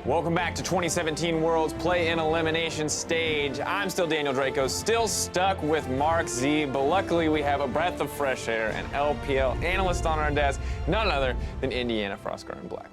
Welcome back to 2017 Worlds Play in Elimination stage. I'm still Daniel Draco, still stuck with Mark Z, but luckily we have a breath of fresh air, an LPL analyst on our desk, none other than Indiana FLICKR in black.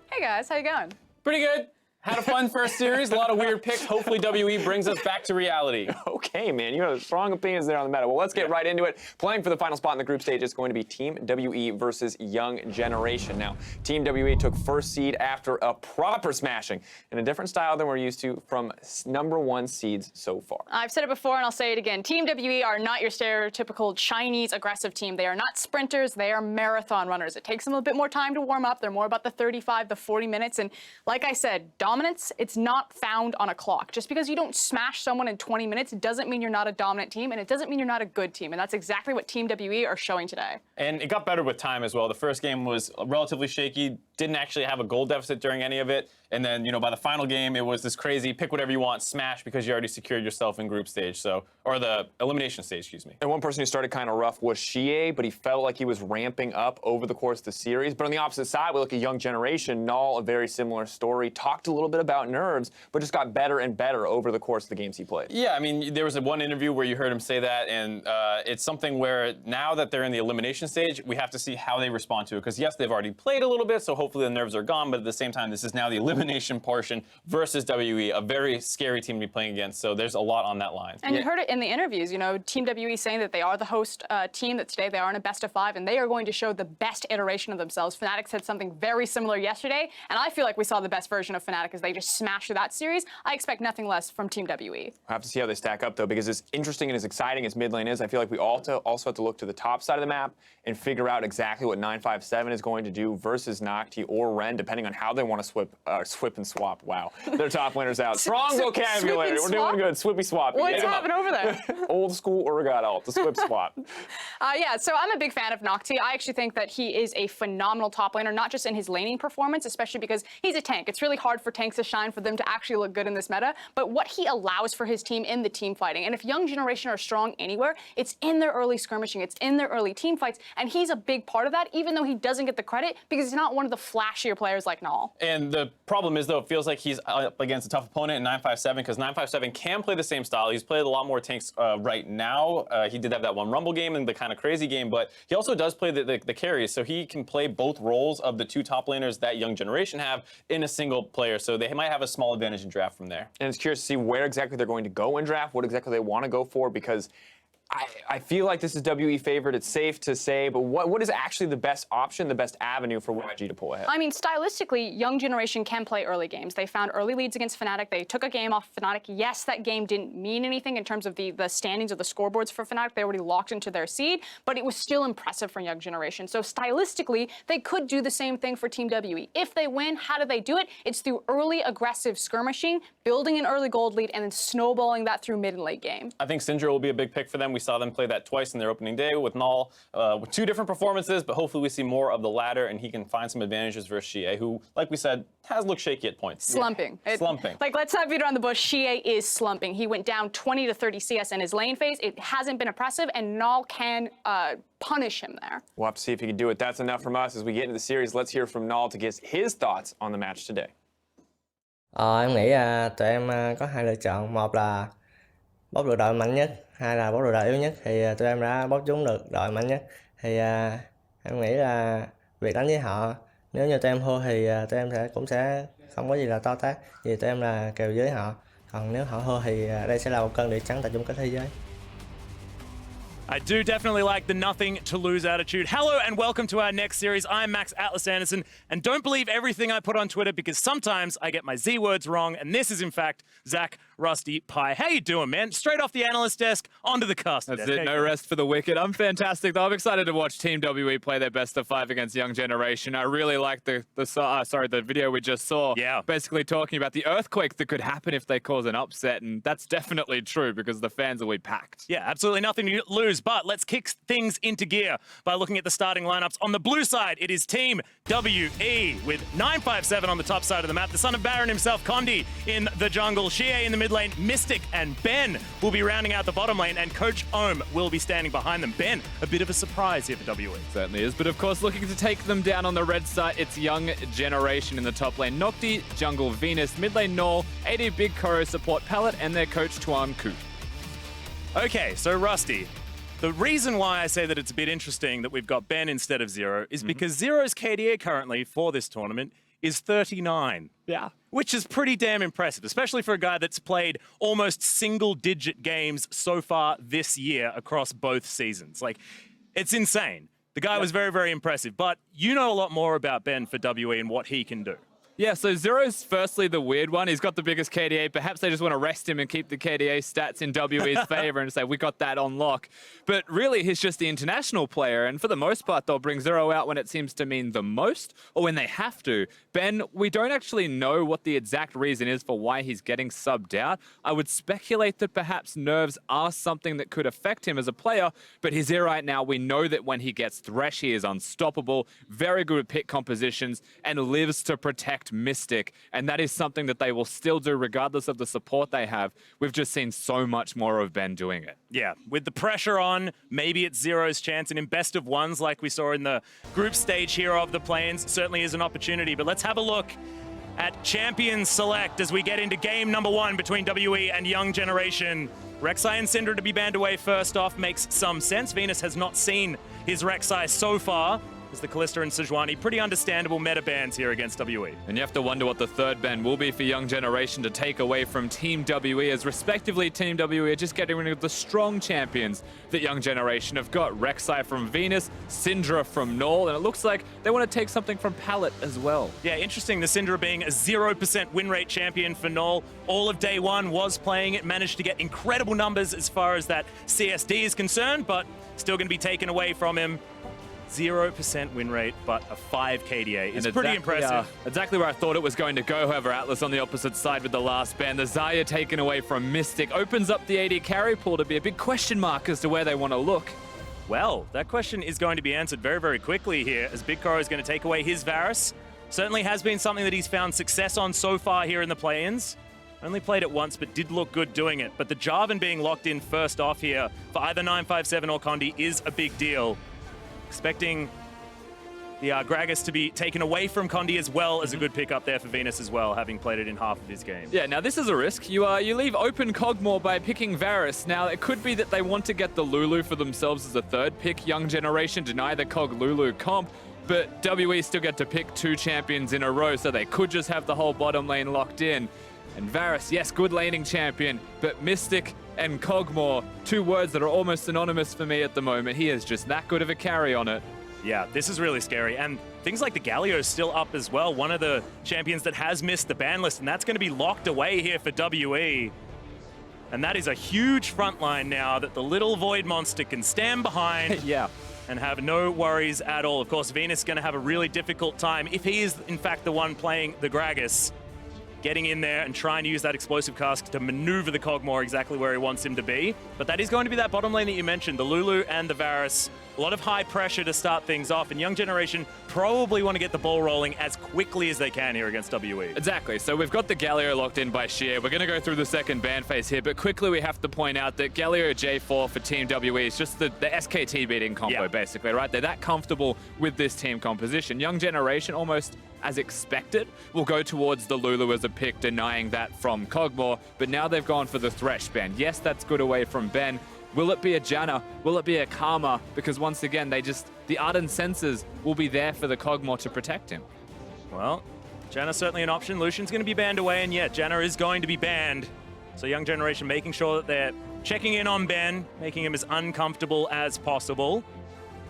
Hey guys, how you going? Pretty good. Had a fun first series, a lot of weird picks. Hopefully WE brings us back to reality. Okay, man, you have strong opinions there on the meta. Well, let's get right into it. Playing for the final spot in the group stage is going to be Team WE versus Young Generation. Now, Team WE took first seed after a proper smashing in a different style than we're used to from #1 seeds so far. I've said it before and I'll say it again. Team WE are not your stereotypical Chinese aggressive team. They are not sprinters, they are marathon runners. It takes them a bit more time to warm up. They're more about the 35 to 40 minutes. And like I said, dominance, it's not found on a clock. Just because you don't smash someone in 20 minutes doesn't mean you're not a dominant team, and it doesn't mean you're not a good team. And that's exactly what Team WE are showing today. And it got better with time as well. The first game was relatively shaky, didn't actually have a goal deficit during any of it. And then, you know, by the final game, it was this crazy pick whatever you want, smash, because you already secured yourself in group stage, so, or the elimination stage, excuse me. And one person who started kind of rough was xiye, but he felt like he was ramping up over the course of the series. But on the opposite side, we look at Young Generation. Naul, a very similar story, talked a little bit about nerves, but just got better and better over the course of the games he played. Yeah, I mean, there was one interview where you heard him say that, and it's something where now that they're in the elimination stage, we have to see how they respond to it. Because yes, they've already played a little bit, so hopefully the nerves are gone, but at the same time, this is now the elimination portion versus WE, a very scary team to be playing against, so there's a lot on that line. And you heard it in the interviews, you know, Team WE saying that they are the host team, that today they are in a best-of-5, and they are going to show the best iteration of themselves. Fnatic said something very similar yesterday, and I feel like we saw the best version of Fnatic as they just smashed through that series. I expect nothing less from Team WE. We'll have to see how they stack up, though, because as interesting and as exciting as mid lane is, I feel like we also have to look to the top side of the map and figure out exactly what 957 is going to do versus NhocTy or Ren, depending on how they want to swip and swap. Wow, their top laner's out. Strong vocabulary. We're doing good. Swippy swap. What's happening over there? Old school Urgot alt, the swip swap. Yeah, so I'm a big fan of NhocTy. I actually think that he is a phenomenal top laner, not just in his laning performance, especially because he's a tank. It's really hard for tanks to shine, for them to actually look good in this meta, but what he allows for his team in the team fighting. And if Young Generation are strong anywhere, it's in their early skirmishing, it's in their early team fights, and he's a big part of that, even though he doesn't get the credit because he's not one of the flashier players like Naul. And the problem is, though, it feels like he's up against a tough opponent in 957, because 957 can play the same style. He's played a lot more tanks right now. He did have that one Rumble game and the kind of crazy game, but he also does play the carries, so he can play both roles of the two top laners that Young Generation have in a single player, so they might have a small advantage in draft from there. And it's curious to see where exactly they're going to go in draft, what exactly they want to go for, because I feel like this is WE favored. It's safe to say, but what is actually the best option, the best avenue for YG to pull ahead? I mean, stylistically, Young Generation can play early games. They found early leads against Fnatic. They took a game off Fnatic. Yes, that game didn't mean anything in terms of the standings or the scoreboards for Fnatic. They already locked into their seed, but it was still impressive for Young Generation. So stylistically, they could do the same thing for Team WE. If they win, how do they do it? It's through early aggressive skirmishing, building an early gold lead, and then snowballing that through mid and late game. I think Syndra will be a big pick for them. We saw them play that twice in their opening day with Naul, with two different performances, but hopefully we see more of the latter and he can find some advantages versus xiye, who, like we said, has looked shaky at points. Slumping. Yeah. Slumping. Like, let's not beat around the bush. Xiye is slumping. He went down 20 to 30 CS in his lane phase. It hasn't been impressive, and Naul can punish him there. We'll have to see if he can do it. That's enough from us. As we get into the series, let's hear from Naul to get his thoughts on the match today. Em nghĩ tụi em có hai lựa chọn, một là bóc được đội mạnh nhất, hai là bóc được đội yếu nhất, thì tụi em đã bóc trúng được đội mạnh nhất. Thì em nghĩ là việc đánh với họ, nếu như tụi em thua thì tụi em cũng sẽ không có gì là to tát, vì tụi em là kèo dưới họ. Còn nếu họ thua thì đây sẽ là một cơn địa chấn tại chung kết thế giới. I do definitely like the nothing to lose attitude. Hello and welcome to our next series. I'm Max Atlas Anderson, and don't believe everything I put on Twitter because sometimes I get my Z words wrong, and this is in fact Zach Rusty Pie. How you doing, man? Straight off the analyst desk, onto the cast desk. That's it, no rest for the wicked. I'm fantastic though. I'm excited to watch Team WE play their best of 5 against Young Generation. I really like the video we just saw. Yeah. Basically talking about the earthquake that could happen if they cause an upset, and that's definitely true because the fans will be packed. Yeah, absolutely nothing to lose, but let's kick things into gear by looking at the starting lineups. On the blue side, it is Team WE with 957 on the top side of the map. The son of Baron himself, Condi, in the jungle. Xiye in the mid mid lane. Mystic and Ben will be rounding out the bottom lane, and Coach Ohm will be standing behind them. Ben, a bit of a surprise here for WE. Certainly is, but of course looking to take them down on the red side, it's Young Generation in the top lane. NhocTy, jungle Venus, mid lane Naul, AD BigKoro, support Palette, and their coach Tuan Ku. Okay, so Rusty, the reason why I say that it's a bit interesting that we've got Ben instead of Zero is because Zero's KDA currently for this tournament is 39. Yeah. Which is pretty damn impressive, especially for a guy that's played almost single-digit games so far this year across both seasons. Like, it's insane. The guy was very, very impressive, but you know a lot more about Ben for WE and what he can do. Yeah, so Zero's firstly the weird one. He's got the biggest KDA. Perhaps they just want to rest him and keep the KDA stats in WE's favor and say, we got that on lock. But really, he's just the international player. And for the most part, they'll bring Zero out when it seems to mean the most or when they have to. Ben, we don't actually know what the exact reason is for why he's getting subbed out. I would speculate that perhaps nerves are something that could affect him as a player. But he's here right now. We know that when he gets Thresh, he is unstoppable, very good at pick compositions, and lives to protect Mystic, and that is something that they will still do regardless of the support they have. We've just seen so much more of Ben doing it. Yeah, with the pressure on, maybe it's Zero's chance, and in best of ones like we saw in the group stage here of the play-ins, certainly is an opportunity. But let's have a look at Champions Select as we get into game number 1 between WE and Young Generation. Rek'Sai and Syndra to be banned away first off makes some sense. Venus has not seen his Rek'Sai so far, as the Kalista and Sejuani, pretty understandable meta bans here against WE. And you have to wonder what the third ban will be for Young Generation to take away from Team WE, as respectively Team WE are just getting rid of the strong champions that Young Generation have got. Rek'Sai from Venus, Syndra from Naul, and it looks like they want to take something from Palette as well. Yeah, interesting, the Syndra being a 0% win rate champion for Naul. All of day one was playing it, managed to get incredible numbers as far as that CSD is concerned, but still going to be taken away from him. 0% win rate, but a 5 KDA is pretty impressive. Exactly where I thought it was going to go. However, Atlas on the opposite side with the last ban. The Xayah taken away from Mystic opens up the AD carry pool to be a big question mark as to where they want to look. Well, that question is going to be answered very, very quickly here, as BigKoro is going to take away his Varus. Certainly has been something that he's found success on so far here in the play-ins. Only played it once, but did look good doing it. But the Jarvan being locked in first off here for either 957 or Condi is a big deal. Expecting the Gragas to be taken away from Condi as well as a good pickup there for Venus as well, having played it in half of his game. Yeah, now this is a risk. You leave open Kog'Maw by picking Varus. Now, it could be that they want to get the Lulu for themselves as a third pick. Young Generation deny the Kog Lulu comp, but WE still get to pick 2 champions in a row, so they could just have the whole bottom lane locked in. And Varus, yes, good laning champion, but Mystic and Kog'Maw, 2 words that are almost synonymous for me at the moment. He is just that good of a carry on it. Yeah, this is really scary. And things like the Galio is still up as well, one of the champions that has missed the ban list, and that's going to be locked away here for WE. And that is a huge front line now that the little Void Monster can stand behind. Yeah. And have no worries at all. Of course, Venus is going to have a really difficult time if he is, in fact, the one playing the Gragas, getting in there and trying to use that explosive cask to maneuver the Kog'Maw exactly where he wants him to be. But that is going to be that bottom lane that you mentioned, the Lulu and the Varus. A lot of high pressure to start things off, and Young Generation probably want to get the ball rolling as quickly as they can here against WE. Exactly. So we've got the Galio locked in by xiye. We're going to go through the second ban phase here, but quickly we have to point out that Galio J4 for Team WE is just the SKT beating combo, basically, right? They're that comfortable with this team composition. Young Generation, almost as expected, will go towards the Lulu as a pick, denying that from Kog'Maw, but now they've gone for the Thresh ban. Yes, that's good away from Ben. Will it be a Janna? Will it be a Karma? Because once again, the Ardent Sensors will be there for the Kog'Maw to protect him. Well, Janna's certainly an option. Lucian's going to be banned away, and yeah, Janna is going to be banned. So Young Generation making sure that they're checking in on Ben, making him as uncomfortable as possible.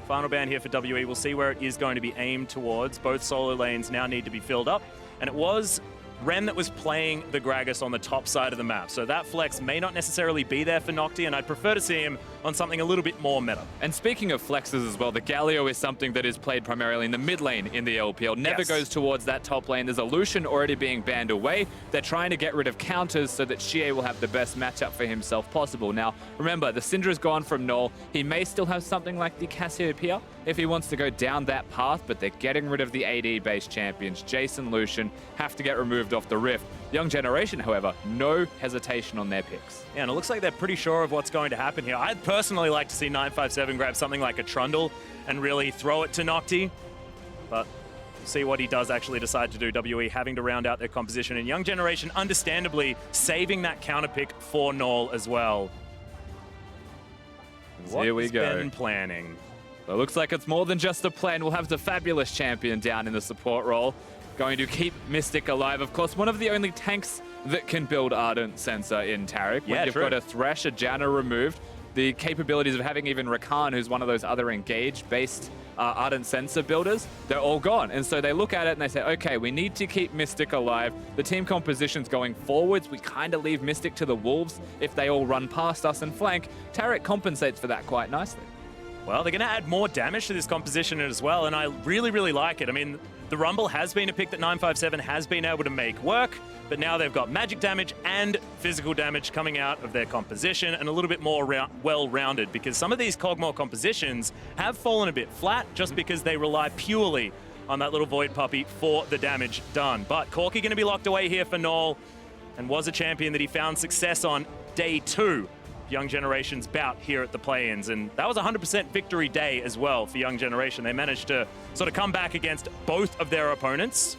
Final ban here for WE. We'll see where it is going to be aimed towards. Both solo lanes now need to be filled up, and it was Ren that was playing the Gragas on the top side of the map. So that flex may not necessarily be there for NhocTy, and I'd prefer to see him on something a little bit more meta. And speaking of flexes as well, the Galio is something that is played primarily in the mid lane in the LPL. Never goes towards that top lane. There's a Lucian already being banned away. They're trying to get rid of counters so that xiye will have the best matchup for himself possible. Now, remember, the Syndra's gone from Naul. He may still have something like the Cassiopeia if he wants to go down that path, but they're getting rid of the AD-based champions. Jason, Lucian have to get removed off the Rift. Young Generation, however, no hesitation on their picks. Yeah, and it looks like they're pretty sure of what's going to happen here. I'd personally like to see 957 grab something like a Trundle and really throw it to NhocTy, but we'll see what he does actually decide to do. WE having to round out their composition, and Young Generation understandably saving that counter pick for Naul as well. Here we go. Been planning. It looks like it's more than just a plan. We'll have the fabulous champion down in the support role, going to keep Mystic alive. Of course, one of the only tanks that can build Ardent Sensor in Taric. When you've got a Thresh, a Janna removed, the capabilities of having even Rakan, who's one of those other engaged-based Ardent Sensor builders, they're all gone. And so they look at it and they say, okay, we need to keep Mystic alive. The team composition's going forwards. We kind of leave Mystic to the Wolves if they all run past us and flank. Taric compensates for that quite nicely. Well, they're going to add more damage to this composition as well, and I really, really like it. I mean, the Rumble has been a pick that 957 has been able to make work, but now they've got magic damage and physical damage coming out of their composition, and a little bit more well-rounded, because some of these Kog'Maw compositions have fallen a bit flat just because they rely purely on that little Void Puppy for the damage done. But Corki going to be locked away here for Naul, and was a champion that he found success on day 2. Young Generation's bout here at the play-ins, and that was 100% victory day as well for Young Generation. They managed to sort of come back against both of their opponents.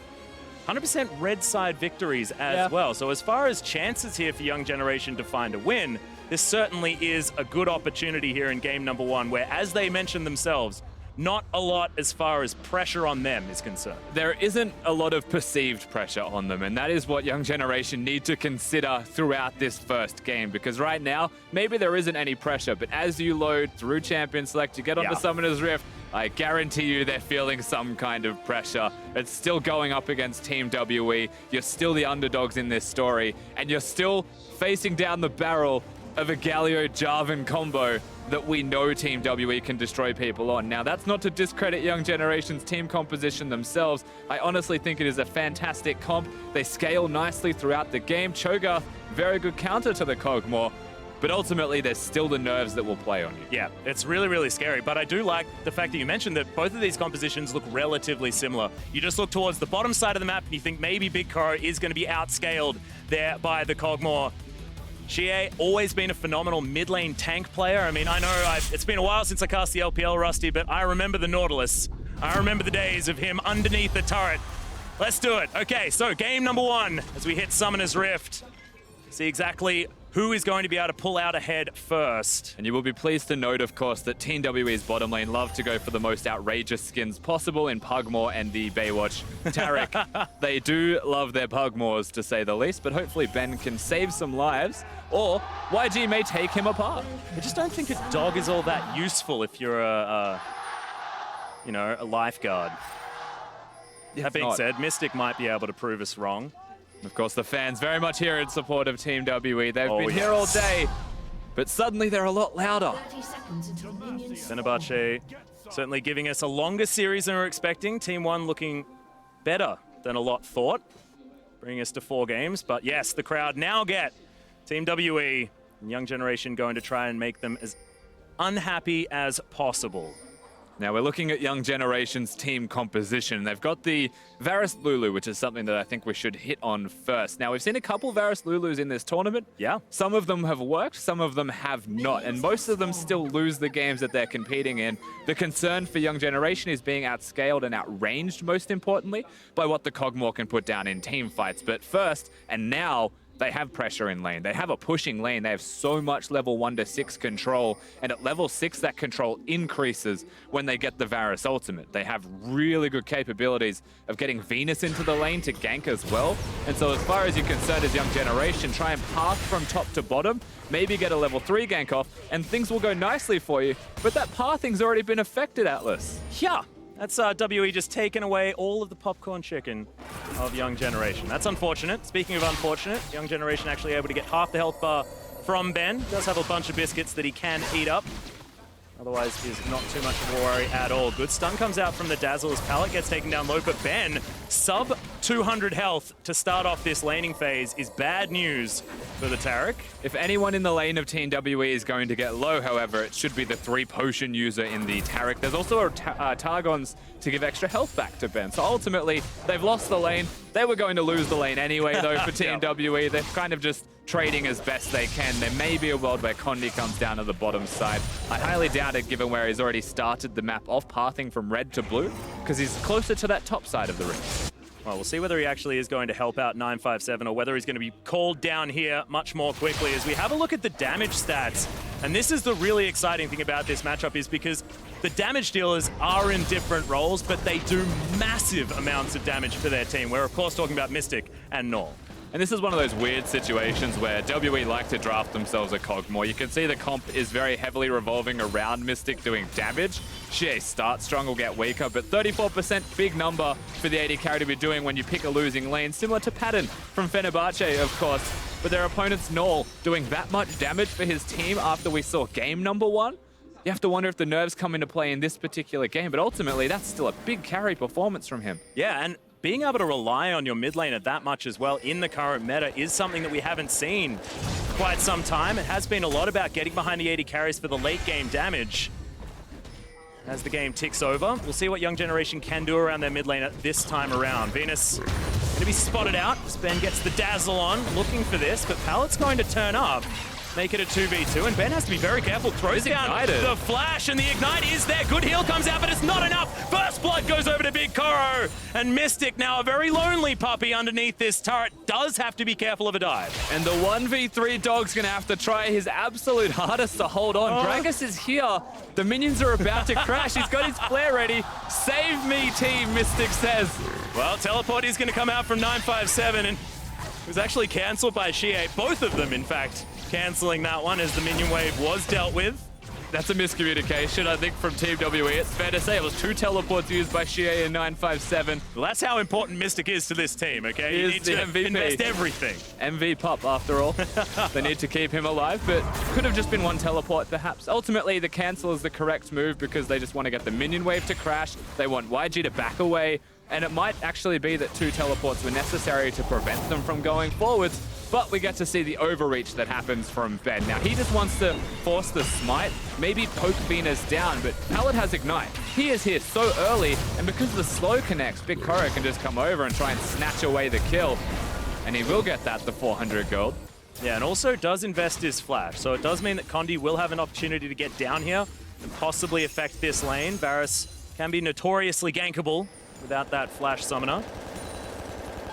100% red side victories as well. So as far as chances here for Young Generation to find a win, this certainly is a good opportunity here in game number 1, where, as they mentioned themselves, not a lot as far as pressure on them is concerned. There isn't a lot of perceived pressure on them, and that is what Young Generation need to consider throughout this first game, because right now, maybe there isn't any pressure, but as you load through Champion Select, you get on the Summoner's Rift, I guarantee you they're feeling some kind of pressure. It's still going up against Team WE, you're still the underdogs in this story, and you're still facing down the barrel of a Galio Jarvan combo that we know Team WE can destroy people on. Now, that's not to discredit Young Generation's team composition themselves. I honestly think it is a fantastic comp. They scale nicely throughout the game. Cho'Gath, very good counter to the Kog'Maw, but ultimately there's still the nerves that will play on you. Yeah, it's really, really scary, but I do like the fact that you mentioned that both of these compositions look relatively similar. You just look towards the bottom side of the map and you think maybe BigKoro is going to be outscaled there by the Kog'Maw. xiye, always been a phenomenal mid lane tank player. I mean, I know it's been a while since I cast the LPL, Rusty, but I remember the Nautilus. I remember the days of him underneath the turret. Let's do it. Okay, so game number 1 as we hit Summoner's Rift. See exactly who is going to be able to pull out ahead first. And you will be pleased to note, of course, that Team WE's bottom lane love to go for the most outrageous skins possible in Pugmaw and the Baywatch Taric. They do love their Pugmaws, to say the least, but hopefully Ben can save some lives, or YG may take him apart. I just don't think a dog is all that useful if you're a lifeguard. That being said, Mystic might be able to prove us wrong. Of course, the fans very much here in support of Team WE. They've been here all day, but suddenly they're a lot louder. Fenerbahce certainly giving us a longer series than we're expecting. Team 1 looking better than a lot thought, bringing us to 4 games. But yes, the crowd now get Team WE and Young Generation going to try and make them as unhappy as possible. Now we're looking at Young Generation's team composition. They've got the Varus Lulu, which is something that I think we should hit on first. Now we've seen a couple Varus Lulus in this tournament. Yeah. Some of them have worked, some of them have not, and most of them still lose the games that they're competing in. The concern for Young Generation is being outscaled and outranged, most importantly, by what the Kog'Maw can put down in team fights. But first, and now, they have pressure in lane. They have a pushing lane. They have so much level 1 to 6 control. And at level 6, that control increases when they get the Varus ultimate. They have really good capabilities of getting Venus into the lane to gank as well. And so as far as you're concerned as Young Generation, try and path from top to bottom, maybe get a level 3 gank off, and things will go nicely for you. But that pathing's already been affected, Atlas. Yeah. That's WE just taking away all of the popcorn chicken of Young Generation. That's unfortunate. Speaking of unfortunate, Young Generation actually able to get half the health bar from Ben. Does have a bunch of biscuits that he can eat up. Otherwise, is not too much of a worry at all. Good stun comes out from the Dazzle as Pallet gets taken down low, but Ben, sub 200 health to start off this laning phase is bad news for the Taric. If anyone in the lane of Team WE is going to get low, however, it should be the 3 potion user in the Taric. There's also a Targons to give extra health back to Ben. So ultimately, they've lost the lane. They were going to lose the lane anyway, though, for Team WE. They're kind of just trading as best they can. There may be a world where Condi comes down to the bottom side. I highly doubt it, given where he's already started the map off pathing from red to blue, because he's closer to that top side of the ring. Well, we'll see whether he actually is going to help out 957 or whether he's going to be called down here much more quickly as we have a look at the damage stats. And this is the really exciting thing about this matchup is because the damage dealers are in different roles, but they do massive amounts of damage for their team. We're, of course, talking about Mystic and Naul. And this is one of those weird situations where WE like to draft themselves a Kog'Maw. You can see the comp is very heavily revolving around Mystic doing damage. xiye starts strong, will get weaker, but 34% big number for the AD carry to be doing when you pick a losing lane, similar to Pattern from Fenerbahce, of course. But their opponent's Naul doing that much damage for his team after we saw game number 1. You have to wonder if the nerves come into play in this particular game, but ultimately that's still a big carry performance from him. Yeah, and being able to rely on your mid laner that much as well in the current meta is something that we haven't seen quite some time. It has been a lot about getting behind the AD carries for the late game damage. As the game ticks over, we'll see what Young Generation can do around their mid lane this time around. Venus going to be spotted out. Ben gets the dazzle on, looking for this, but Pallet's going to turn up. Make it a 2v2, and Ben has to be very careful. Throws down the flash, and the ignite is there. Good heal comes out, but it's not enough. First blood goes over to BigKoro, and Mystic, now a very lonely puppy underneath this turret, does have to be careful of a dive. And the 1v3 dog's gonna have to try his absolute hardest to hold on. Gragas is here. The minions are about to crash. He's got his flare ready. Save me, team, Mystic says. Well, teleport is gonna come out from 957, and it was actually cancelled by xiye. Both of them, in fact, cancelling that one as the minion wave was dealt with. That's a miscommunication, I think, from Team WE. It's fair to say it was 2 teleports used by xiye and 957. Well, that's how important Mystic is to this team, okay? You need to MVP. invest everything. MV pup, after all. They need to keep him alive, but could have just been 1 teleport, perhaps. Ultimately, the cancel is the correct move because they just want to get the minion wave to crash. They want YG to back away, and it might actually be that 2 teleports were necessary to prevent them from going forwards. But we get to see the overreach that happens from Ben. Now, he just wants to force the smite, maybe poke Venus down, but Pallet has Ignite. He is here so early, and because the slow connects, BigKoro can just come over and try and snatch away the kill. And he will get that, the 400 gold. Yeah, and also does invest his flash, so it does mean that Condi will have an opportunity to get down here and possibly affect this lane. Varus can be notoriously gankable without that flash summoner.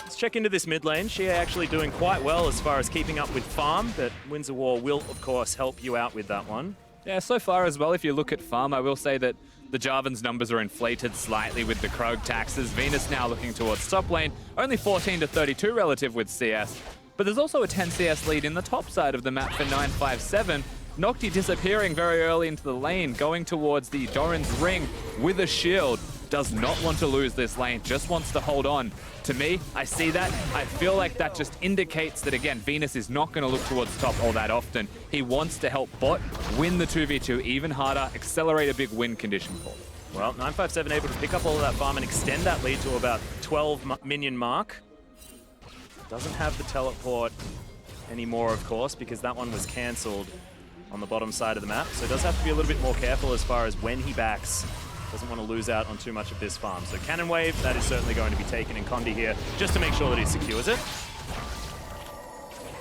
Let's check into this mid lane. xiye actually doing quite well as far as keeping up with farm, but Winds of War will, of course, help you out with that one. Yeah, so far as well, if you look at farm, I will say that the Jarvan's numbers are inflated slightly with the Krog taxes. Venus now looking towards top lane, only 14 to 32 relative with CS. But there's also a 10 CS lead in the top side of the map for 957. NhocTy disappearing very early into the lane, going towards the Doran's ring with a shield. Does not want to lose this lane, just wants to hold on. To me, I see that. I feel like that just indicates that, again, Venus is not going to look towards top all that often. He wants to help bot win the 2v2 even harder, accelerate a big win condition for them. Well, 957 able to pick up all of that farm and extend that lead to about 12 minion mark. Doesn't have the teleport anymore, of course, because that one was cancelled on the bottom side of the map. So does have to be a little bit more careful as far as when he backs. Doesn't want to lose out on too much of this farm. So Cannon Wave, that is certainly going to be taken in Condi here, just to make sure that he secures it.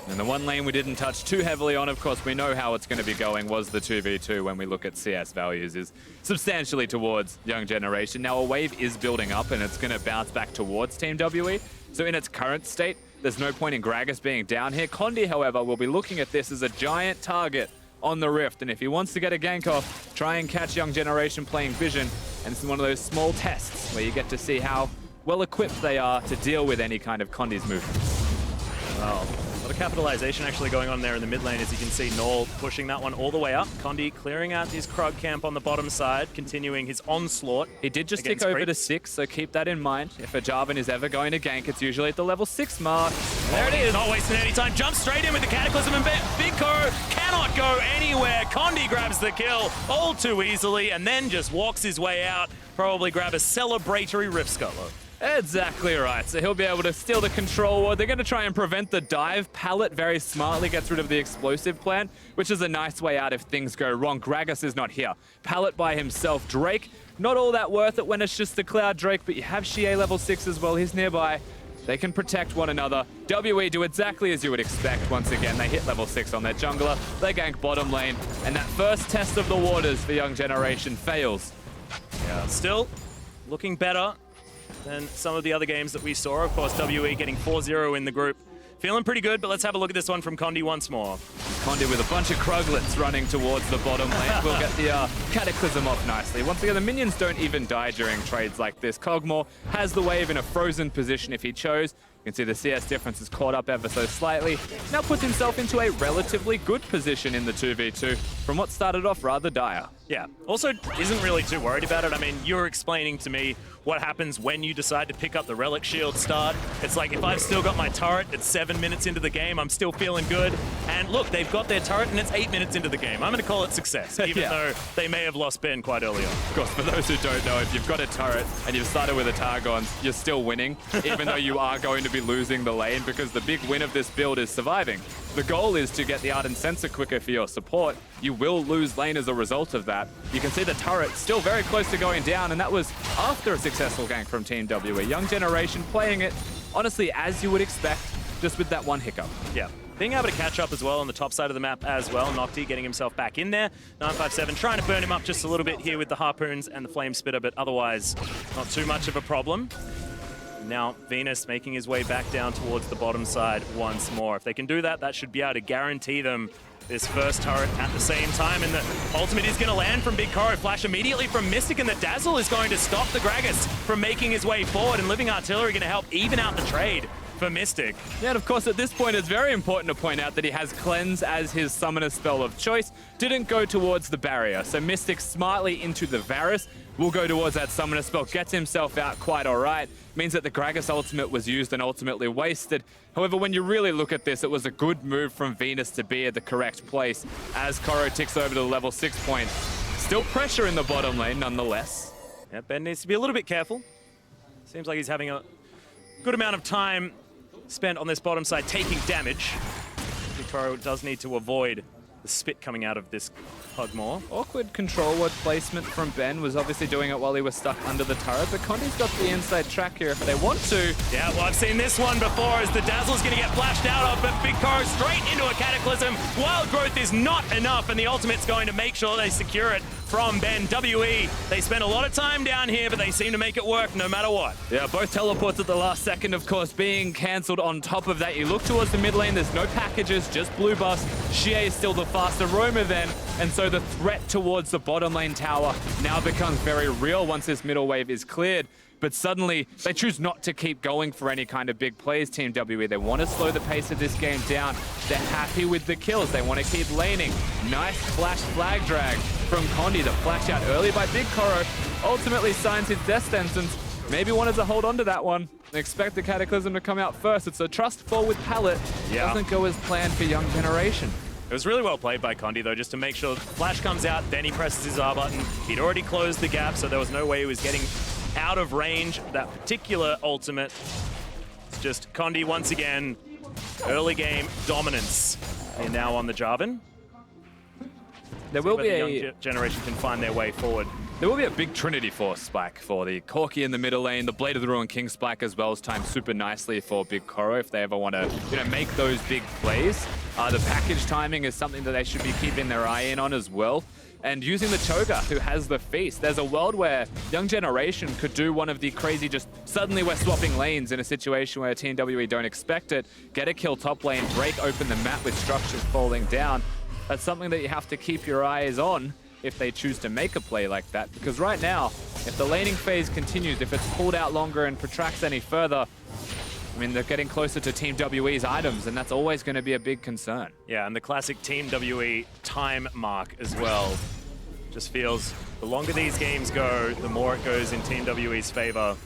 And the one lane we didn't touch too heavily on, of course, we know how it's going to be going, was the 2v2 when we look at CS values, is substantially towards Young Generation. Now, a wave is building up, and it's going to bounce back towards Team WE. So in its current state, there's no point in Gragas being down here. Condi, however, will be looking at this as a giant target on the Rift, and if he wants to get a gank off, try and catch Young Generation playing Vision, and it's one of those small tests where you get to see how well equipped they are to deal with any kind of Condi's movements. Well, a lot of capitalization actually going on there in the mid lane, as you can see Naul pushing that one all the way up. Condi clearing out his Krug camp on the bottom side, continuing his onslaught. He did just tick over to 6, so keep that in mind. If a Jarvan is ever going to gank, it's usually at the level 6 mark. There it is, not wasting any time. Jumps straight in with the Cataclysm, and BigKoro cannot go anywhere. Condi grabs the kill all too easily, and then just walks his way out. Probably grab a celebratory Rift Scuttler. Exactly right. So he'll be able to steal the control ward. They're going to try and prevent the dive. Pallet very smartly gets rid of the explosive plant, which is a nice way out if things go wrong. Gragas is not here. Pallet by himself. Drake, not all that worth it when it's just the Cloud Drake, but you have xiye level 6 as well. He's nearby. They can protect one another. WE do exactly as you would expect once again. They hit level 6 on their jungler, they gank bottom lane, and that first test of the waters for Young Generation fails. Yeah, still looking better than some of the other games that we saw. Of course, WE getting 4-0 in the group. Feeling pretty good, but let's have a look at this one from Condi once more. Condi with a bunch of Kruglets running towards the bottom lane. We'll get the Cataclysm off nicely. Once again, the minions don't even die during trades like this. Kog'Maw has the wave in a frozen position if he chose. You can see the CS difference is caught up ever so slightly. Now puts himself into a relatively good position in the 2v2 from what started off rather dire. Yeah, also isn't really too worried about it. I mean, you're explaining to me what happens when you decide to pick up the Relic Shield start. It's like, if I've still got my turret, it's 7 minutes into the game, I'm still feeling good. And look, they've got their turret and it's 8 minutes into the game. I'm gonna call it success, even though they may have lost Ben quite early on. Of course, for those who don't know, if you've got a turret and you've started with a Targon, you're still winning, even though you are going to be losing the lane, because the big win of this build is surviving. The goal is to get the Ardent Sensor quicker for your support. You will lose lane as a result of that. You can see the turret still very close to going down, and that was after a successful gank from Team WE. Young Generation playing it, honestly, as you would expect, just with that one hiccup. Yeah. Being able to catch up as well on the top side of the map as well. NhocTy getting himself back in there. 957 trying to burn him up just a little bit here with the Harpoons and the Flame Spitter, but otherwise not too much of a problem. Now Venus making his way back down towards the bottom side once more. If they can do that, that should be able to guarantee them this first turret at the same time, and the ultimate is going to land from BigKoro. Flash immediately from Mystic, and the Dazzle is going to stop the Gragas from making his way forward, and Living Artillery going to help even out the trade for Mystic. Yeah, and of course, at this point, it's very important to point out that he has Cleanse as his summoner spell of choice. Didn't go towards the barrier, so Mystic smartly into the Varus will go towards that summoner spell, gets himself out quite all right. Means that the Gragas ultimate was used and ultimately wasted. However, when you really look at this, it was a good move from Venus to be at the correct place as Koro ticks over to the level 6 point. Still pressure in the bottom lane, nonetheless. Yeah, Ben needs to be a little bit careful. Seems like he's having a good amount of time spent on this bottom side taking damage. BigKoro does need to avoid the spit coming out of this Kog'Maw. Awkward control word placement from Ben, was obviously doing it while he was stuck under the turret, but Condi's got the inside track here if they want to. Yeah, well, I've seen this one before as the Dazzle's going to get flashed out of, but BigKoro straight into a Cataclysm. Wild Growth is not enough, and the ultimate's going to make sure they secure it from Ben. WE, they spent a lot of time down here, but they seem to make it work no matter what. Yeah, both teleports at the last second, of course, being cancelled. On top of that, you look towards the mid lane, there's no packages, just blue buffs. xiye is still the faster roamer then, and so the threat towards the bottom lane tower now becomes very real once this middle wave is cleared. But suddenly, they choose not to keep going for any kind of big plays, Team WE. They want to slow the pace of this game down. They're happy with the kills. They want to keep laning. Nice flash flag drag from Condi. The flash out early by BigKoro ultimately signs his death sentence. Maybe wanted to hold on to that one. Expect the Cataclysm to come out first. It's a trust fall with Pallet. Yeah. Doesn't go as planned for Young Generation. It was really well played by Condi, though, just to make sure Flash comes out, then he presses his R button. He'd already closed the gap, so there was no way he was getting out of range of that particular ultimate. It's just Condi once again, early game dominance. They're now on the Jarvan. There will be the Young Generation can find their way forward. There will be a big Trinity Force spike for the Corki in the middle lane. The Blade of the Ruined King spike as well is timed super nicely for BigKoro if they ever want to, make those big plays. The package timing is something that they should be keeping their eye in on as well. And using the Cho'Gath, who has the Feast. There's a world where Young Generation could do one of the crazy, just suddenly we're swapping lanes in a situation where Team WE don't expect it. Get a kill top lane, break open the map with structures falling down. That's something that you have to keep your eyes on if they choose to make a play like that. Because right now, if the laning phase continues, if it's pulled out longer and protracts any further, I mean, they're getting closer to Team WE's items, and that's always going to be a big concern. Yeah, and the classic Team WE time mark as well. Just feels the longer these games go, the more it goes in Team WE's favor.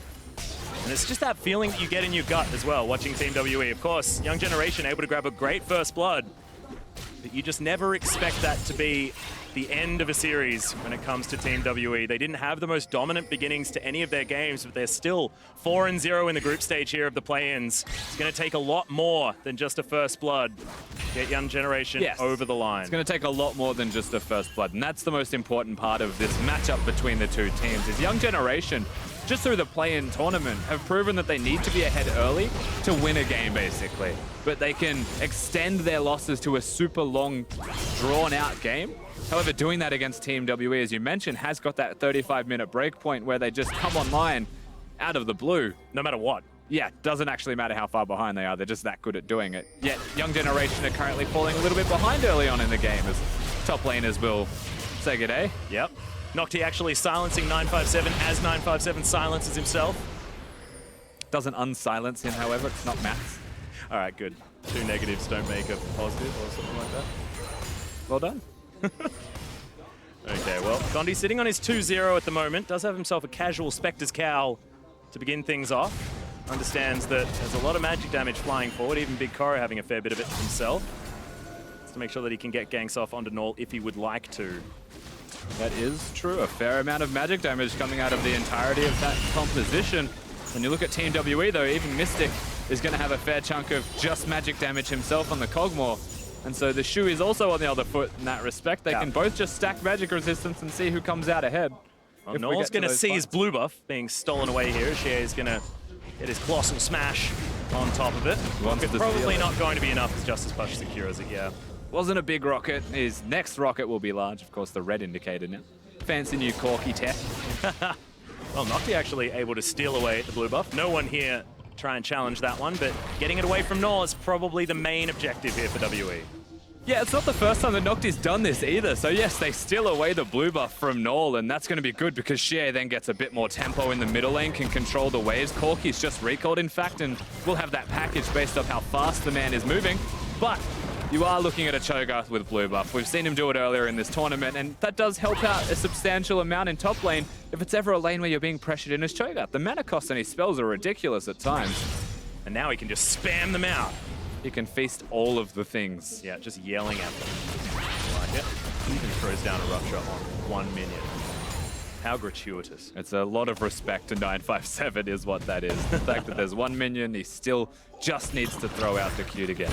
And it's just that feeling that you get in your gut as well, watching Team WE. Of course, Young Generation able to grab a great first blood, but you just never expect that to be the end of a series when it comes to Team WE. They didn't have the most dominant beginnings to any of their games, but they're still 4-0 in the group stage here of the play-ins. It's going to take a lot more than just a first blood to get Young Generation over the line. It's going to take a lot more than just a first blood, and that's the most important part of this matchup between the two teams, is Young Generation just through the play-in tournament, have proven that they need to be ahead early to win a game, basically. But they can extend their losses to a super long, drawn-out game. However, doing that against Team WE, as you mentioned, has got that 35-minute break point where they just come online out of the blue. No matter what. Yeah, doesn't actually matter how far behind they are. They're just that good at doing it. Yet, Young Generation are currently falling a little bit behind early on in the game as top laners will say good day. Yep. NhocTy actually silencing 957 as 957 silences himself. Doesn't unsilence him, however. It's not maths. All right, good. 2 negatives don't make a positive or something like that. Well done. Okay, well, Condi sitting on his 2-0 at the moment. Does have himself a casual Spectre's Cowl to begin things off. Understands that there's a lot of magic damage flying forward, even BigKoro having a fair bit of it himself. Just to make sure that he can get ganks off onto Naul if he would like to. That is true. A fair amount of magic damage coming out of the entirety of that composition. When you look at Team WE, though, even Mystic is going to have a fair chunk of just magic damage himself on the Kog'Maw. And so the Shoe is also on the other foot in that respect. They can both just stack magic resistance and see who comes out ahead. Well, Naul's going to see his blue buff being stolen away here. xiye is going to get his Colossal Smash on top of it. It's probably not going to be enough as Justice Push secures it, yeah. Wasn't a big rocket. His next rocket will be large. Of course, the red indicator now. Fancy new Corki tech. Well, NhocTy actually able to steal away the blue buff. No one here try and challenge that one, but getting it away from Naul is probably the main objective here for WE. Yeah, it's not the first time that NhocTy's done this either. So yes, they steal away the blue buff from Naul, and that's going to be good because xiye then gets a bit more tempo in the middle lane, can control the waves. Corki's just recalled, in fact, and we'll have that package based off how fast the man is moving. But you are looking at a Cho'Gath with blue buff. We've seen him do it earlier in this tournament, and that does help out a substantial amount in top lane if it's ever a lane where you're being pressured in as Cho'Gath. The mana cost on his spells are ridiculous at times. And now he can just spam them out. He can feast all of the things. Yeah, just yelling at them. I like it. Even throws down a rupture on 1 minion. How gratuitous. It's a lot of respect to 957 is what that is. The fact that there's 1 minion, he still just needs to throw out the Q to get.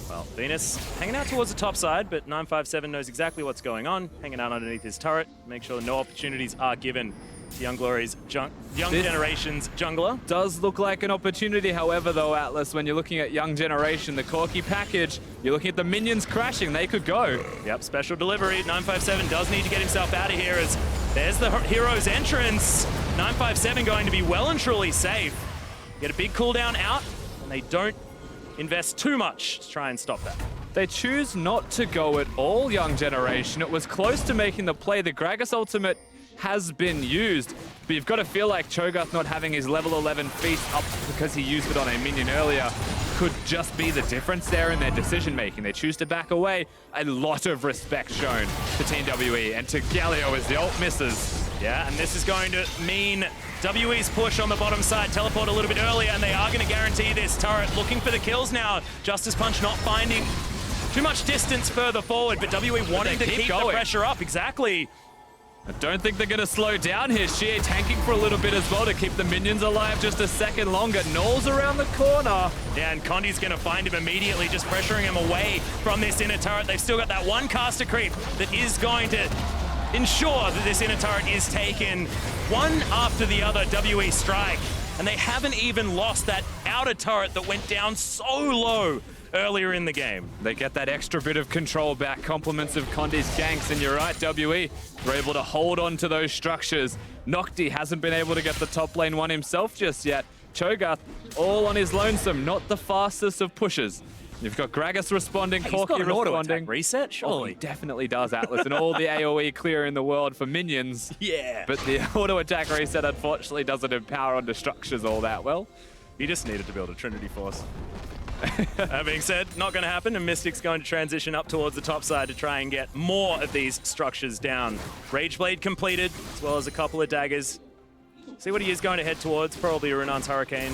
Well, Venus hanging out towards the top side, but 957 knows exactly what's going on. Hanging out underneath his turret. Make sure no opportunities are given to Young Glory's Young Generation's jungler. Does look like an opportunity, however, though, Atlas, when you're looking at Young Generation, the Corki package, you're looking at the minions crashing. They could go. Yep, special delivery. 957 does need to get himself out of here as there's the hero's entrance. 957 going to be well and truly safe. Get a big cooldown out, and they don't invest too much to try and stop that. They choose not to go at all, Young Generation. It was close to making the play. The Gragas ultimate has been used, but you've got to feel like Cho'Gath not having his level 11 feast up because he used it on a minion earlier could just be the difference there in their decision making. They choose to back away. A lot of respect shown to Team WE and to Galio as the ult misses. Yeah, and this is going to mean WE's push on the bottom side, teleport a little bit earlier, and they are going to guarantee this turret. Looking for the kills now. Justice Punch not finding too much distance further forward, but WE wanting to keep the pressure up. Exactly. I don't think they're going to slow down here. xiye tanking for a little bit as well to keep the minions alive just a second longer. Naul's around the corner. Yeah, and Condi's going to find him immediately, just pressuring him away from this inner turret. They've still got that one caster creep that is going to ensure that this inner turret is taken one after the other. WE strike, and they haven't even lost that outer turret that went down so low earlier in the game. They get that extra bit of control back, compliments of Condi's ganks, and you're right, WE were able to hold on to those structures. NhocTy hasn't been able to get the top lane one himself just yet. Cho'Gath all on his lonesome, not the fastest of pushes. You've got Gragas responding, He's Corki got an auto responding. attack reset, surely. Oh, he definitely does, Atlas, and all the AoE clear in the world for minions. Yeah. But the auto attack reset unfortunately doesn't empower onto structures all that well. He just needed to build a Trinity Force. That being said, not going to happen, and Mystic's going to transition up towards the top side to try and get more of these structures down. Rageblade completed, as well as a couple of daggers. See what he is going to head towards, probably a Renan's Hurricane.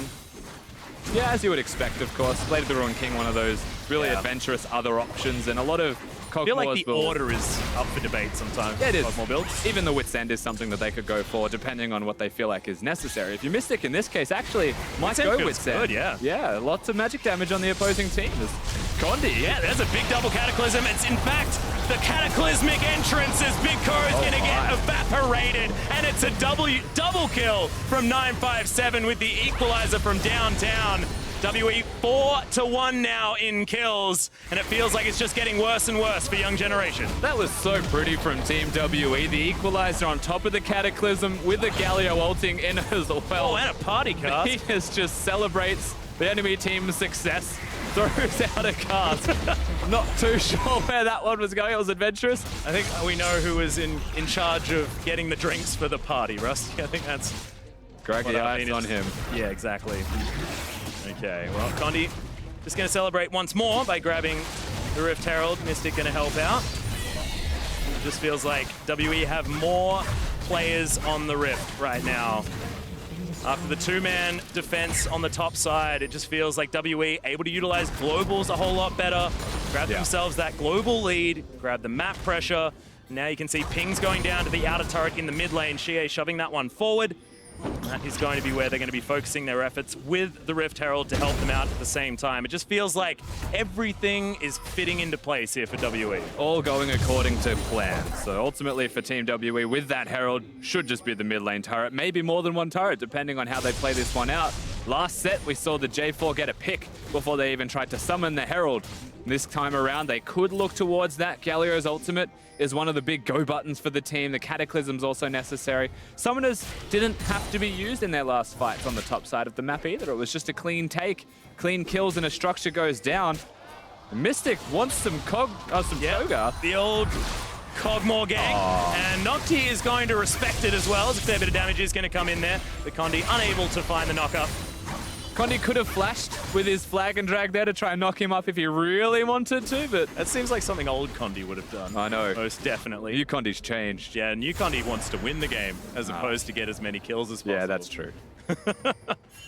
Yeah, as you would expect, of course. Blade of the Ruined King, one of those really adventurous other options, and a lot of Kog'Maw's I feel like the builds. order is up for debate sometimes. Yeah, it is. Kog'Maw builds. Even the Wit's End is something that they could go for, depending on what they feel like is necessary. If you Mystic in this case, actually, might Wit's End go feels Wit's End. good, yeah. Yeah, lots of magic damage on the opposing team. There's Condi. Yeah, there's a big double Cataclysm. It's in fact The cataclysmic entrance as BigKoro is going to get evaporated, and it's a double kill from 957 with the equalizer from downtown. WE 4-1 now in kills, and it feels like it's just getting worse and worse for Young Generation. That was so pretty from Team WE. The equalizer on top of the Cataclysm with the Galio ulting in as well. Oh, and a party cast. He just celebrates the enemy team's success, throws out a cast. Not too sure where that one was going. It was adventurous. I think we know who was in charge of getting the drinks for the party, Rusty. I think that's Greg what the I ice mean. on him. Yeah, exactly. Okay, well, Condi just going to celebrate once more by grabbing the Rift Herald. Mystic going to help out. It just feels like WE have more players on the Rift right now. After the two-man defense on the top side, it just feels like WE able to utilize globals a whole lot better, grab themselves that global lead, grab the map pressure. Now you can see pings going down to the outer turret in the mid lane. xiye shoving that one forward. That is going to be where they're going to be focusing their efforts with the Rift Herald to help them out at the same time. It just feels like everything is fitting into place here for WE. All going according to plan. So ultimately for Team WE with that Herald should just be the mid lane turret. Maybe more than one turret depending on how they play this one out. Last set we saw the J4 get a pick before they even tried to summon the Herald. This time around they could look towards that. Galio's ultimate is one of the big go buttons for the team. The Cataclysm's also necessary. Summoners didn't have to be used in their last fights on the top side of the map either. It was just a clean take, clean kills, and a structure goes down. Mystic wants some Cho'Gath. The old Kog'Maw gang. And NhocTy is going to respect it as well, as a fair bit of damage is going to come in there. But Condi unable to find the knock-up. Condi could have flashed with his flag and drag there to try and knock him up if he really wanted to, but... That seems like something old Condi would have done. I know. Most definitely. New Condi's changed. Yeah, new Condi wants to win the game as opposed to get as many kills as possible. Yeah, that's true.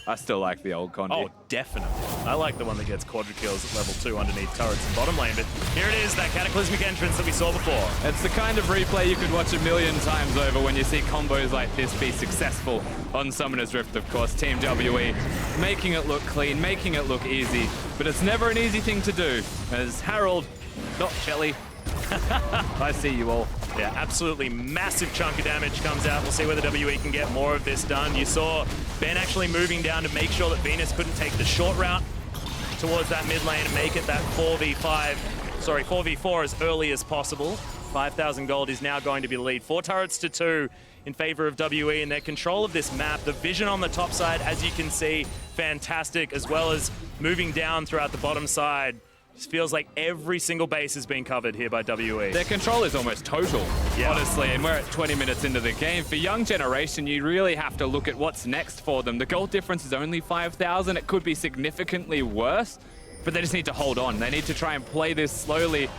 I still like the old Condi. Oh, definitely. I like the one that gets quadra kills at level 2 underneath turrets and bottom lane, but here it is, that cataclysmic entrance that we saw before. It's the kind of replay you could watch a million times over when you see combos like this be successful on Summoner's Rift, of course. Team WE making it look clean, making it look easy, but it's never an easy thing to do, as Harold, not Shelly. I see you all. Yeah, absolutely massive chunk of damage comes out. We'll see whether WE can get more of this done. You saw Ben actually moving down to make sure that Venus couldn't take the short route towards that mid lane and make it that 4v4 as early as possible. 5,000 gold is now going to be the lead. 4 turrets to 2 in favor of WE and their control of this map. The vision on the top side, as you can see, fantastic, as well as moving down throughout the bottom side. Just feels like every single base has been covered here by WE. Their control is almost total, honestly, and we're at 20 minutes into the game. For Young Generation, you really have to look at what's next for them. The gold difference is only 5,000. It could be significantly worse, but they just need to hold on. They need to try and play this slowly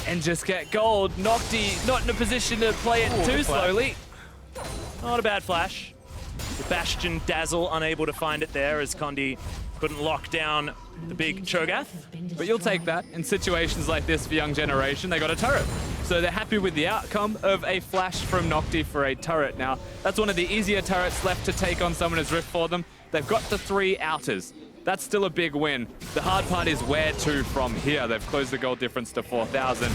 and just get gold. NhocTy not in a position to play it too slowly. Not a bad flash. The Bastion Dazzle unable to find it there as Condi couldn't lock down the big Cho'Gath. But you'll take that. In situations like this for Young Generation, they got a turret. So they're happy with the outcome of a flash from NhocTy for a turret. Now, that's one of the easier turrets left to take on Summoner's Rift for them. They've got the 3 outers. That's still a big win. The hard part is where to from here. They've closed the gold difference to 4,000.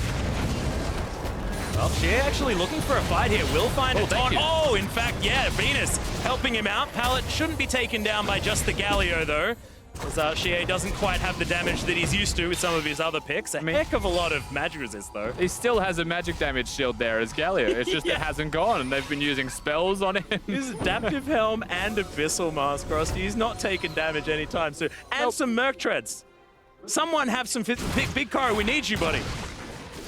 Well, xiye actually looking for a fight here. Will find a taunt. Oh, in fact, yeah, Venus helping him out. Pallet shouldn't be taken down by just the Galio, though. As xiye doesn't quite have the damage that he's used to with some of his other picks. A heck of a lot of magic resist, though. He still has a magic damage shield there as Galio. It's just it hasn't gone, and they've been using spells on him. His Adaptive Helm and Abyssal Mask, Rusty. He's not taking damage anytime soon. And some Merc Treads. Someone have some BigKoro. We need you, buddy.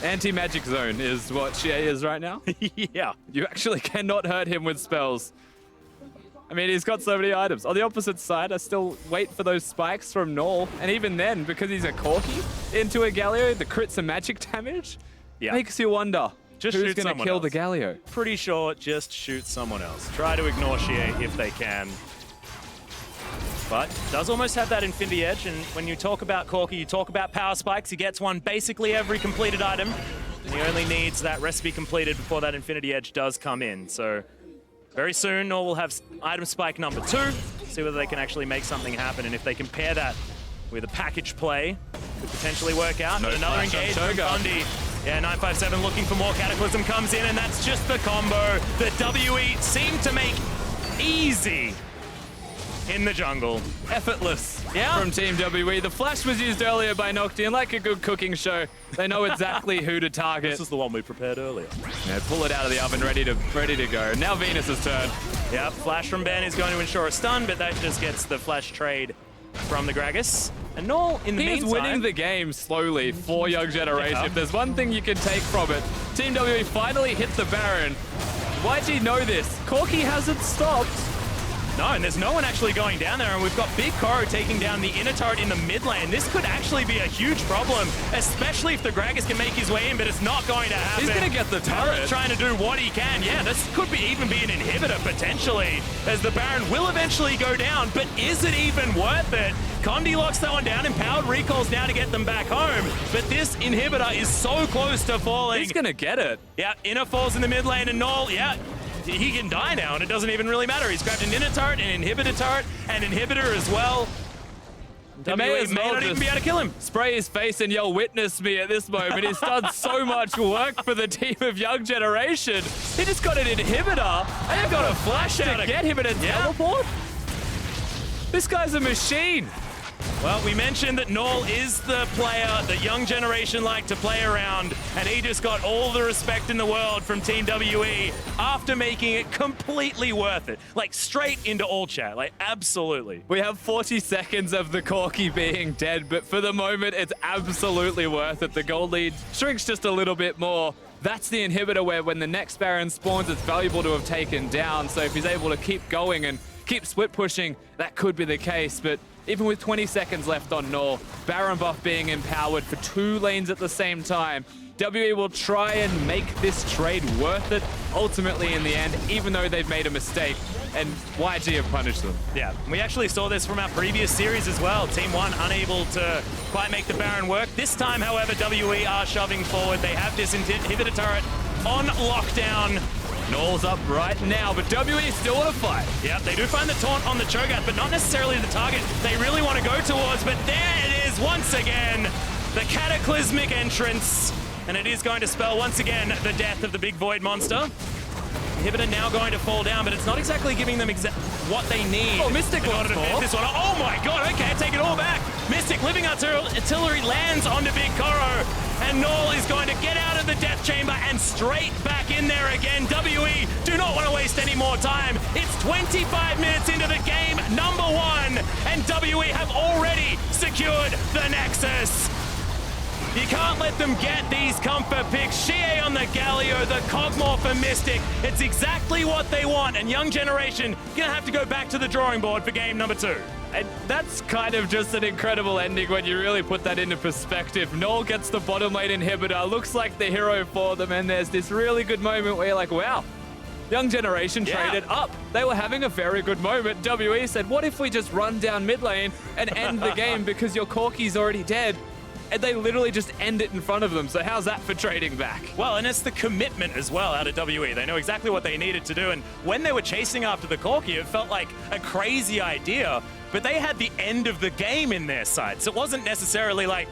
Anti-magic zone is what xiye is right now. Yeah. You actually cannot hurt him with spells. I mean, he's got so many items. On the opposite side, I still wait for those spikes from Naul. And even then, because he's a Corki into a Galio, the crits and magic damage makes you wonder who's going to kill the Galio. Pretty sure just shoot someone else. Try to ignore xiye if they can. But does almost have that Infinity Edge, and when you talk about Corki, you talk about power spikes. He gets one basically every completed item. And he only needs that recipe completed before that Infinity Edge does come in. So very soon, Naul will have item spike number 2. See whether they can actually make something happen, and if they can pair that with a package play, could potentially work out. No but another flash on engagement from Cho'Gath. Condi. Yeah, 957 looking for more. Cataclysm comes in, and that's just the combo that WE seem to make easy in the jungle. Effortless Yeah. from Team WE. The flash was used earlier by NhocTy, and like a good cooking show, they know exactly who to target. This is the one we prepared earlier. Yeah, pull it out of the oven, ready to go. Now Venus's turn. Yep, flash from Ben is going to ensure a stun, but that just gets the flash trade from the Gragas. And Naul, in the He is meantime... winning the game slowly for Young Generation. Yeah. If there's one thing you can take from it, Team WE finally hit the Baron. YG know this. Corki hasn't stopped. No, and there's no one actually going down there, and we've got BigKoro taking down the inner turret in the mid lane. This could actually be a huge problem, especially if the Gragas can make his way in, but it's not going to happen. He's going to get the turret. Trying to do what he can. Yeah, this could even be an inhibitor, potentially, as the Baron will eventually go down, but is it even worth it? Condi locks that one down, empowered recalls now to get them back home, but this inhibitor is so close to falling. He's going to get it. Yeah, inner falls in the mid lane, and Naul, yeah, he can die now, and it doesn't even really matter. He's grabbed an inner turret, an inhibitor turret, and inhibitor as well. He may as well not even just be able to kill him. spray his face and yell, "Witness me" at this moment. He's done so much work for the team of Young Generation. He just got an inhibitor. They've got a flash out to of get him in a Yeah. teleport. This guy's a machine. Well, we mentioned that Naul is the player that Young Generation like to play around, and he just got all the respect in the world from Team WE after making it completely worth it. Like, straight into all chat. Like, absolutely. We have 40 seconds of the Corki being dead, but for the moment, it's absolutely worth it. The gold lead shrinks just a little bit more. That's the inhibitor where when the next Baron spawns, it's valuable to have taken down. So if he's able to keep going and keep split pushing, that could be the case. But even with 20 seconds left on Naul, Baron buff being empowered for 2 lanes at the same time, WE will try and make this trade worth it ultimately in the end, even though they've made a mistake, and YG have punished them. Yeah, we actually saw this from our previous series as well. Team 1 unable to quite make the Baron work. This time, however, WE are shoving forward. They have this inhibitor turret on lockdown. Naul's up right now, but WE still want to fight. Yeah, they do find the taunt on the Cho'Gath, but not necessarily the target they really want to go towards. But there it is once again, the cataclysmic entrance. And it is going to spell once again the death of the big void monster. Inhibitor now going to fall down, but it's not exactly giving them what they need. Oh, Mystic in order to finish this one. Oh my god, okay, take it all back. Mystic living artillery lands onto BigKoro, and Naul is going to get out of the death chamber and straight back in there again. WE do not want to waste any more time. It's 25 minutes into the game, number 1, and WE have already secured the Nexus. You can't let them get these comfort picks. Xiye on the Galio, the Kog'Maw for Mystic. It's exactly what they want, and Young Generation gonna have to go back to the drawing board for game number 2. And that's kind of just an incredible ending when you really put that into perspective. Naul gets the bottom lane inhibitor, looks like the hero for them, and there's this really good moment where you're like, wow, Young Generation traded up. They were having a very good moment. WE said, what if we just run down mid lane and end the game because your Corki's already dead? And they literally just end it in front of them. So how's that for trading back? Well, and it's the commitment as well out of WE. They know exactly what they needed to do, and when they were chasing after the Corki, it felt like a crazy idea, but they had the end of the game in their sights. It wasn't necessarily like,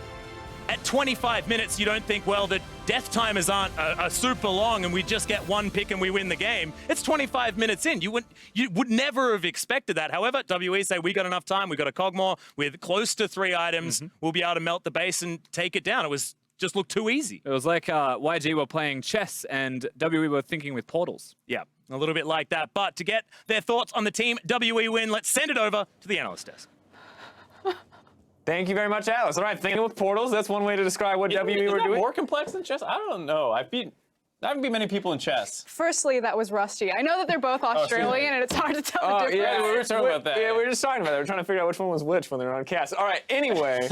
at 25 minutes, you don't think, well, the death timers aren't super long and we just get one pick and we win the game. It's 25 minutes in. You would never have expected that. However, WE say, we got enough time. We got a Kog'Maw with close to 3 items. We'll be able to melt the base and take it down. It was just looked too easy. It was like YG were playing chess and WE were thinking with portals. Yeah, a little bit like that. But to get their thoughts on the team WE win, let's send it over to the analyst desk. Thank you very much, Alice. All right, thinking with portals, that's one way to describe what WE were doing. More complex than chess? I don't know. I haven't beat many people in chess. Firstly, that was Rusty. I know that they're both Australian, and it's hard to tell the difference. Yeah, we were talking about that. Yeah, we were just talking about that. We were trying to figure out which one was which when they were on cast. All right, anyway,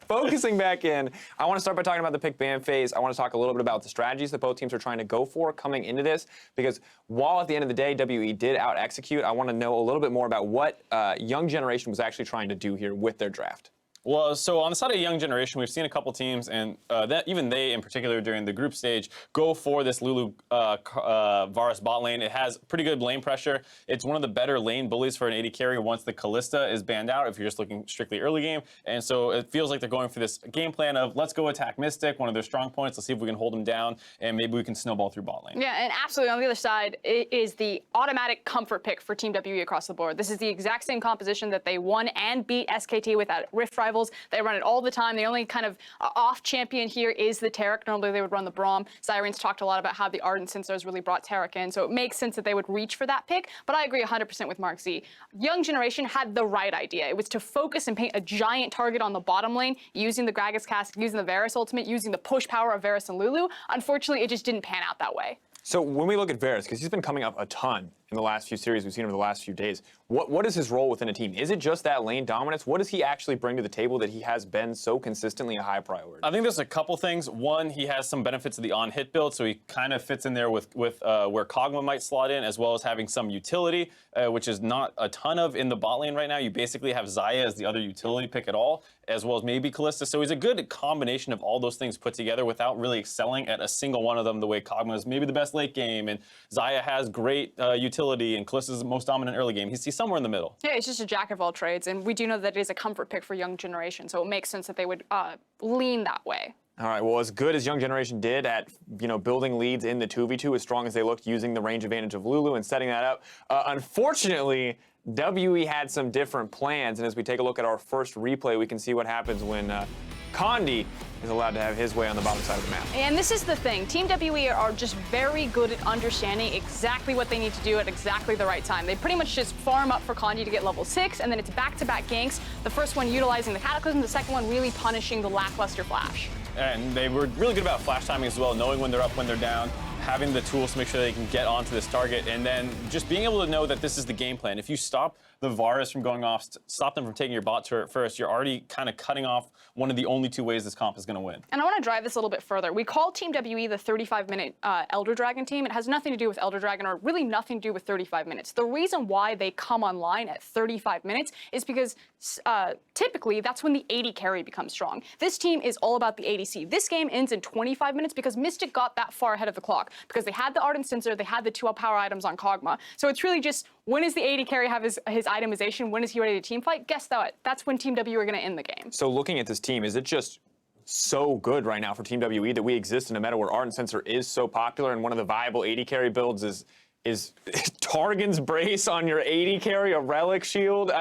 focusing back in, I want to start by talking about the pick ban phase. I want to talk a little bit about the strategies that both teams are trying to go for coming into this, because while at the end of the day, WE did out-execute, I want to know a little bit more about what Young Generation was actually trying to do here with their draft. Well, so on the side of Young Generation, we've seen a couple teams, and even they in particular during the group stage, go for this Lulu Varus bot lane. It has pretty good lane pressure. It's one of the better lane bullies for an AD carry once the Kalista is banned out, if you're just looking strictly early game. And so it feels like they're going for this game plan of, let's go attack Mystic, one of their strong points. Let's see if we can hold him down, and maybe we can snowball through bot lane. Yeah, and absolutely on the other side, it is the automatic comfort pick for Team WE across the board. This is the exact same composition that they won and beat SKT with at Rift Rivals. They run it all the time. The only kind of off champion here is the Taric. Normally they would run the Braum. Zyrine's talked a lot about how the Ardent Sensors really brought Taric in, so it makes sense that they would reach for that pick, but I agree 100% with Mark Z. Young Generation had the right idea. It was to focus and paint a giant target on the bottom lane using the Gragas cast, using the Varus ultimate, using the push power of Varus and Lulu. Unfortunately, it just didn't pan out that way. So when we look at Varus, because he's been coming up a ton in the last few series we've seen over the last few days, what is his role within a team? Is it just that lane dominance? What does he actually bring to the table that he has been so consistently a high priority? I think there's a couple things. One, he has some benefits of the on-hit build, so he kind of fits in there with where Kog'Maw might slot in, as well as having some utility, which is not a ton of in the bot lane right now. You basically have Xayah as the other utility pick at all, as well as maybe Kalista. So he's a good combination of all those things put together without really excelling at a single one of them, the way Kog'Maw is maybe the best late game, and Xayah has great utility, and Kalista's the most dominant early game. He's somewhere in the middle. Yeah, it's just a jack of all trades, and we do know that it is a comfort pick for Young Generation, so it makes sense that they would lean that way. All right, well, as good as Young Generation did at, building leads in the 2v2, as strong as they looked using the range advantage of Lulu and setting that up, unfortunately, WE had some different plans, and as we take a look at our first replay, we can see what happens when Condi is allowed to have his way on the bottom side of the map. And this is the thing. Team WE are just very good at understanding exactly what they need to do at exactly the right time. They pretty much just farm up for Condi to get level 6, and then it's back-to-back ganks. The first one utilizing the Cataclysm, the second one really punishing the lackluster flash. And they were really good about flash timing as well, knowing when they're up, when they're down, having the tools to make sure they can get onto this target, and then just being able to know that this is the game plan. If you stop the Varus from going off, stop them from taking your bot turret first, you're already kind of cutting off one of the only two ways this comp is going to win. And I want to drive this a little bit further. We call Team WE the 35-minute Elder Dragon team. It has nothing to do with Elder Dragon, or really nothing to do with 35 minutes. The reason why they come online at 35 minutes is because typically that's when the AD carry becomes strong. This team is all about the ADC. This game ends in 25 minutes because Mystic got that far ahead of the clock, because they had the Ardent Sensor, they had the 2 power items on Kog'Maw. So it's really just, when is the AD carry have his itemization? When is he ready to team fight? Guess that. That's when Team WE are going to end the game. So looking at this team, is it just so good right now for Team WE that we exist in a meta where Ardent Sensor is so popular, and one of the viable AD carry builds is Targon's Brace on your AD carry, a Relic Shield?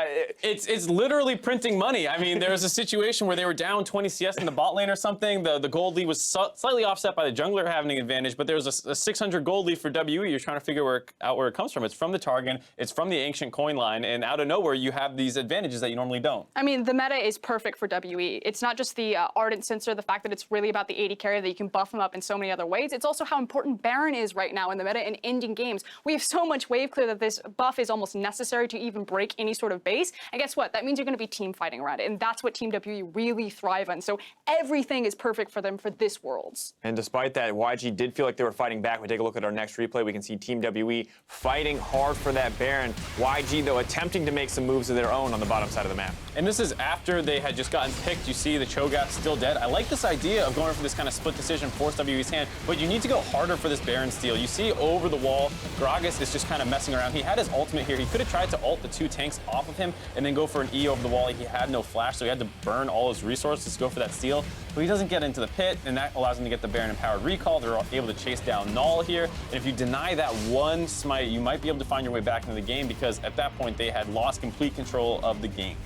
It's literally printing money. I mean, there was a situation where they were down 20 CS in the bot lane or something. The gold lead was slightly offset by the jungler having an advantage, but there was a 600 gold lead for WE. You're trying to figure out where it comes from. It's from the Targon, it's from the ancient coin line, and out of nowhere you have these advantages that you normally don't. I mean, the meta is perfect for WE. It's not just the Ardent Sensor, the fact that it's really about the AD carry, that you can buff him up in so many other ways. It's also how important Baron is right now in the meta and ending games. We have so much wave clear that this buff is almost necessary to even break any sort of base. And guess what? That means you're going to be team fighting around it. And that's what Team WE really thrive on. So everything is perfect for them for this Worlds. And despite that, YG did feel like they were fighting back. We take a look at our next replay. We can see Team WE fighting hard for that Baron. YG, though, attempting to make some moves of their own on the bottom side of the map. And this is after they had just gotten picked. You see the Cho'Gath still dead. I like this idea of going for this kind of split decision, force WE's hand, but you need to go harder for this Baron steal. You see over the wall, Gragas is just kind of messing around. He had his ultimate here. He could have tried to ult the 2 tanks off of him and then go for an E over the wall. He had no flash, so he had to burn all his resources to go for that steal. But he doesn't get into the pit, and that allows him to get the Baron empowered recall. They're able to chase down Naul here. And if you deny that one smite, you might be able to find your way back into the game, because at that point they had lost complete control of the game.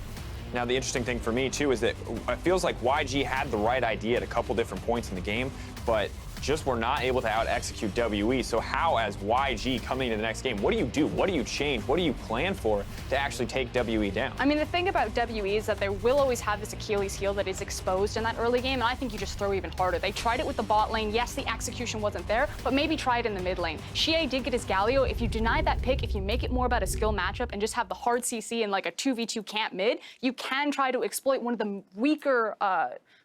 Now, the interesting thing for me, too, is that it feels like YG had the right idea at a couple different points in the game, but just were not able to out-execute WE. So how, as YG coming into the next game, what do you do? What do you change? What do you plan for to actually take WE down? I mean, the thing about WE is that they will always have this Achilles heel that is exposed in that early game, and I think you just throw even harder. They tried it with the bot lane. Yes, the execution wasn't there, but maybe try it in the mid lane. xiye did get his Galio. If you deny that pick, if you make it more about a skill matchup and just have the hard CC and like a 2v2 camp mid, you can try to exploit one of the weaker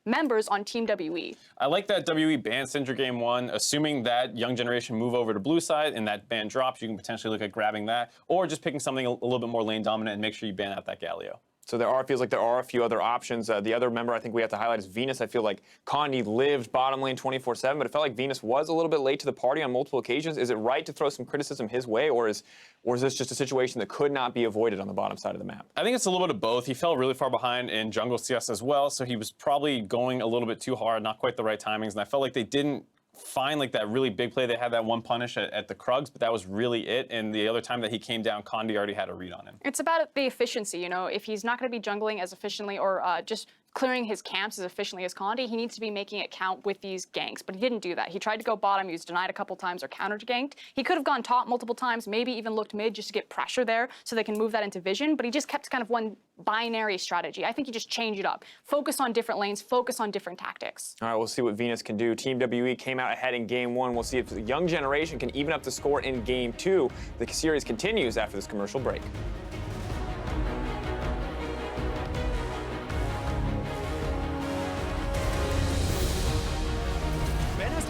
members on Team WE. I like that WE ban Syndra game 1, assuming that Young Generation move over to blue side and that ban drops, you can potentially look at grabbing that, or just picking something a little bit more lane dominant and make sure you ban out that Galio. So feels like there are a few other options. The other member I think we have to highlight is Venus. I feel like Condi lived bottom lane 24/7, but it felt like Venus was a little bit late to the party on multiple occasions. Is it right to throw some criticism his way, or is this just a situation that could not be avoided on the bottom side of the map? I think it's a little bit of both. He fell really far behind in jungle CS as well, so he was probably going a little bit too hard, not quite the right timings, and I felt like they didn't find like that really big play. They had that one punish at the Krugs, but that was really it. And the other time that he came down, Condi already had a read on him. It's about the efficiency, you know. If he's not going to be jungling as efficiently or just clearing his camps as efficiently as Condi, he needs to be making it count with these ganks. But he didn't do that. He tried to go bottom. He was denied a couple times or counter-ganked. He could have gone top multiple times, maybe even looked mid just to get pressure there so they can move that into vision. But he just kept kind of one binary strategy. I think you just change it up. Focus on different lanes. Focus on different tactics. All right, we'll see what Venus can do. Team WE came out ahead in Game 1. We'll see if the young generation can even up the score in Game 2. The series continues after this commercial break.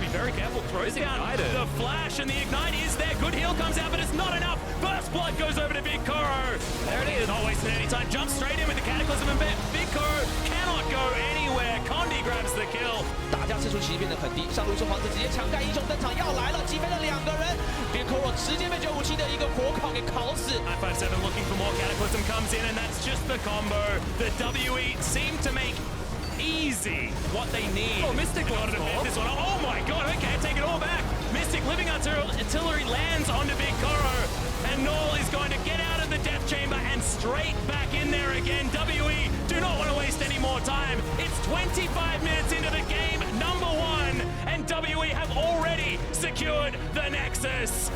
Very careful, throws down the flash, and the ignite is there. Good heal comes out, but it's not enough. Burst blood goes over to BigKoro. There it is. Not wasting any time. Jumps straight in with the Cataclysm, and BigKoro cannot go anywhere. Condi grabs the kill. 打架次数其实变得很低，上路是皇子直接强干英雄登场要来了，击飞了2个人，BigKoro直接被957的一个火烤给烤死。957 looking for more Cataclysm comes in, and that's just the combo. The WE seem to make easy what they need. Oh, Mystic got to this one. Oh my god, okay, take it all back. Mystic living artillery lands onto BigKoro, and Naul is going to get out of the death chamber and straight back in there again. WE do not want to waste any more time. It's 25 minutes into the game, number 1, and WE have already secured the Nexus.